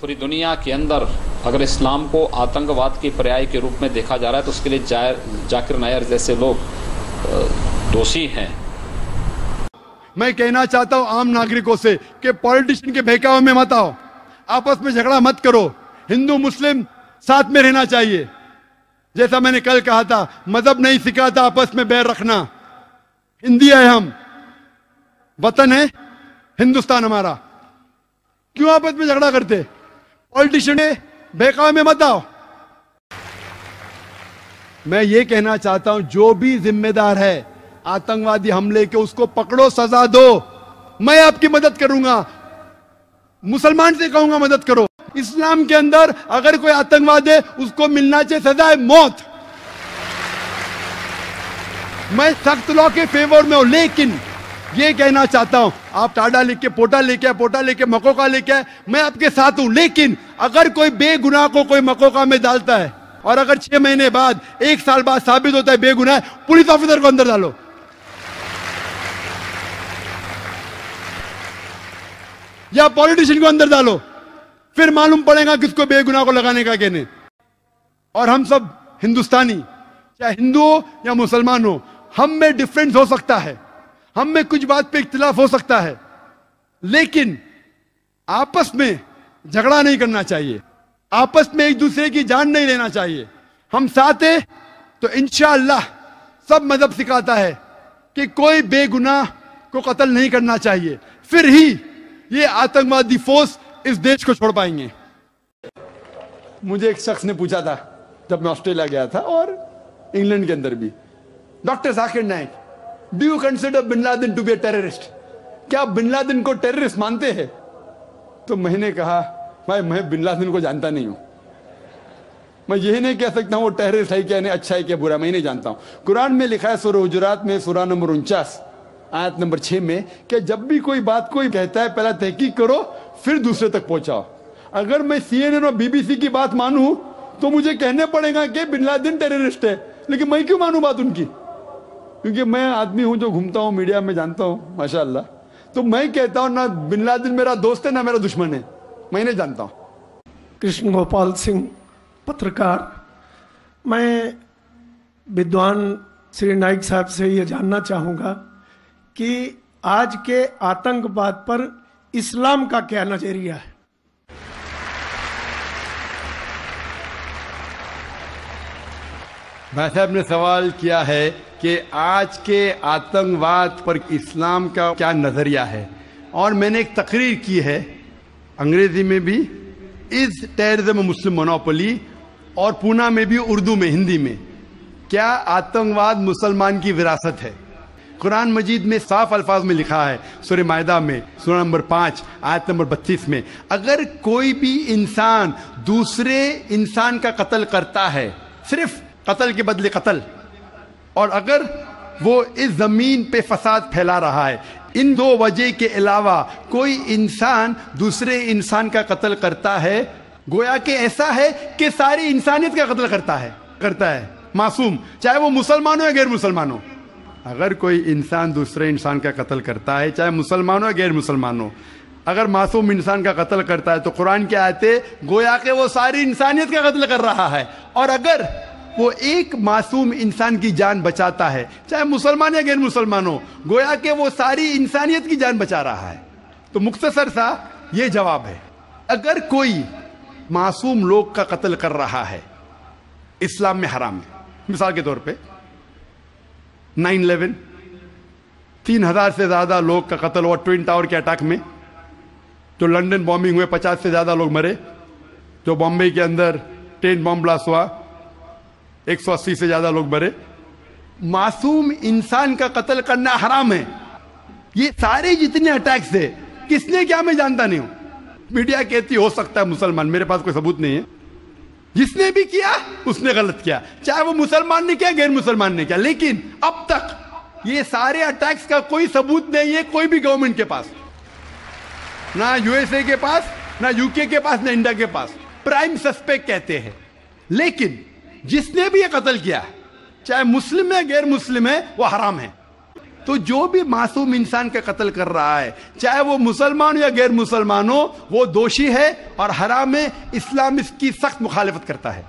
पूरी दुनिया के अंदर अगर इस्लाम को आतंकवाद के पर्याय के रूप में देखा जा रहा है तो उसके लिए जाकिर नायर जैसे लोग दोषी हैं। मैं कहना चाहता हूं आम नागरिकों से कि पॉलिटिशियन के बहकावे में मत आओ, आपस में झगड़ा मत करो, हिंदू मुस्लिम साथ में रहना चाहिए। जैसा मैंने कल कहा था, मजहब नहीं सिखाता आपस में बैर रखना। हिंदी है, हम वतन है हिंदुस्तान हमारा, क्यों आपस में झगड़ा करते? पॉलिटिशियन के बहकावे में मत आओ। मैं ये कहना चाहता हूं, जो भी जिम्मेदार है आतंकवादी हमले के, उसको पकड़ो, सजा दो। मैं आपकी मदद करूंगा, मुसलमान से कहूंगा मदद करो। इस्लाम के अंदर अगर कोई आतंकवाद है उसको मिलना चाहिए सजा है मौत। मैं सख्त लॉ के फेवर में हूं, लेकिन ये कहना चाहता हूं, आप टाडा लेके पोटा लेके, पोटा लेके मकोका लेके, मैं आपके साथ हूं। लेकिन अगर कोई बेगुनाह को कोई मकोका में डालता है और अगर 6 महीने बाद 1 साल बाद साबित होता है बेगुनाह है, पुलिस ऑफिसर को अंदर डालो। या पॉलिटिशियन को अंदर डालो, फिर मालूम पड़ेगा किसको बेगुनाह को लगाने का कहने। और हम सब हिंदुस्तानी, चाहे हिंदू हो या मुसलमान हो, हम में डिफरेंस हो सकता है, हम में कुछ बात पे इख्तिलाफ हो सकता है, लेकिन आपस में झगड़ा नहीं करना चाहिए, आपस में एक दूसरे की जान नहीं लेना चाहिए। हम साथ हैं तो इंशाअल्लाह सब मजहब सिखाता है कि कोई बेगुनाह को कत्ल नहीं करना चाहिए, फिर ही ये आतंकवादी फोर्स इस देश को छोड़ पाएंगे। मुझे एक शख्स ने पूछा था जब मैं ऑस्ट्रेलिया गया था और इंग्लैंड के अंदर भी, doctor Zakir Naik, do you consider bin Laden to be a terrorist? क्या आप बिन लादेन को टेररिस्ट मानते हैं? तो मैंने कहा, भाई मैं बिन लादेन को जानता नहीं हूं, मैं यही नहीं कह सकता हूं वो टेररिस्ट है क्या नहीं, अच्छा है क्या बुरा, मैं नहीं जानता हूं। कुरान में लिखा है सूरह हुजुरात में सूरह नंबर 49 आयत नंबर 6 में कि जब भी कोई बात कोई कहता है पहला तहकीक करो फिर दूसरे तक पहुंचाओ। अगर मैं CNN और BBC की बात मानूं तो मुझे कहने पड़ेगा कि बिन लादेन टेररिस्ट है, लेकिन मैं क्यों मानूं बात उनकी? क्योंकि मैं आदमी हूं जो घूमता हूं, मीडिया में जानता हूं माशाअल्लाह, तो मैं कहता हूं ना बिन लादेन मेरा दोस्त है ना मेरा दुश्मन है, मैं नहीं जानता हूं। कृष्ण गोपाल सिंह, पत्रकार। मैं विद्वान श्री नाइक साहब से ये जानना चाहूँगा कि आज के आतंकवाद पर इस्लाम का क्या नजरिया है? भाई साहब ने सवाल किया है कि आज के आतंकवाद पर इस्लाम का क्या नजरिया है, और मैंने एक तकरीर की है अंग्रेजी में भी, इज टेररिज्म मुस्लिम मोनोपोली, और पूना में भी उर्दू में, हिंदी में, क्या आतंकवाद मुसलमान की विरासत है। कुरान मजीद में साफ अल्फाज में लिखा है, सूरह मायदा में सूरह नंबर 5 आयत नंबर 32 में, अगर कोई भी इंसान दूसरे इंसान का कत्ल करता है, सिर्फ कत्ल के बदले कत्ल, और अगर वो इस जमीन पे फसाद फैला रहा है, इन 2 वजह के अलावा कोई इंसान दूसरे इंसान का कत्ल करता है, गोया कि ऐसा है कि सारी इंसानियत का कत्ल करता है मासूम, चाहे वो मुसलमान हो या गैर मुसलमान हो। अगर कोई इंसान दूसरे इंसान का कत्ल करता है, चाहे मुसलमान हो या गैर मुसलमान हो, अगर मासूम इंसान का कत्ल करता है तो कुरान की आयतें गोया कि वो सारी इंसानियत का कत्ल कर रहा है, और अगर वो एक मासूम इंसान की जान बचाता है, चाहे मुसलमान या गैर मुसलमान हो, गोया कि वो सारी इंसानियत की जान बचा रहा है। तो मुख्तसर सा ये जवाब है, अगर कोई मासूम लोग का कत्ल कर रहा है, इस्लाम में हराम है। मिसाल के तौर पे 9/11 3,000 से ज्यादा लोग का कत्ल हुआ ट्विन टावर के अटैक में, जो लंदन बॉम्बिंग हुए 50 से ज्यादा लोग मरे, जो बॉम्बे के अंदर ट्रेन बॉम्ब ब्लास्ट हुआ 180 से ज्यादा लोग मरे। मासूम इंसान का कत्ल करना हराम है। ये सारे जितने अटैक्स थे, किसने क्या मैं जानता नहीं हूं, मीडिया कहती हो सकता है मुसलमान, मेरे पास कोई सबूत नहीं है। जिसने भी किया उसने गलत किया, चाहे वो मुसलमान ने किया गैर मुसलमान ने किया, लेकिन अब तक ये सारे अटैक्स का कोई सबूत नहीं है कोई भी गवर्नमेंट के पास, ना USA के पास, ना UK के पास, ना इंडिया के पास। प्राइम सस्पेक्ट कहते हैं, लेकिन जिसने भी ये कत्ल किया, चाहे मुस्लिम है गैर मुस्लिम है, वो हराम है। تو جو بھی معصوم انسان کا قتل کر رہا ہے، چاہے وہ مسلمان ہو یا غیر مسلمان ہو، وہ دوشی ہے اور حرام ہے. اسلام اس کی سخت مخالفت کرتا ہے.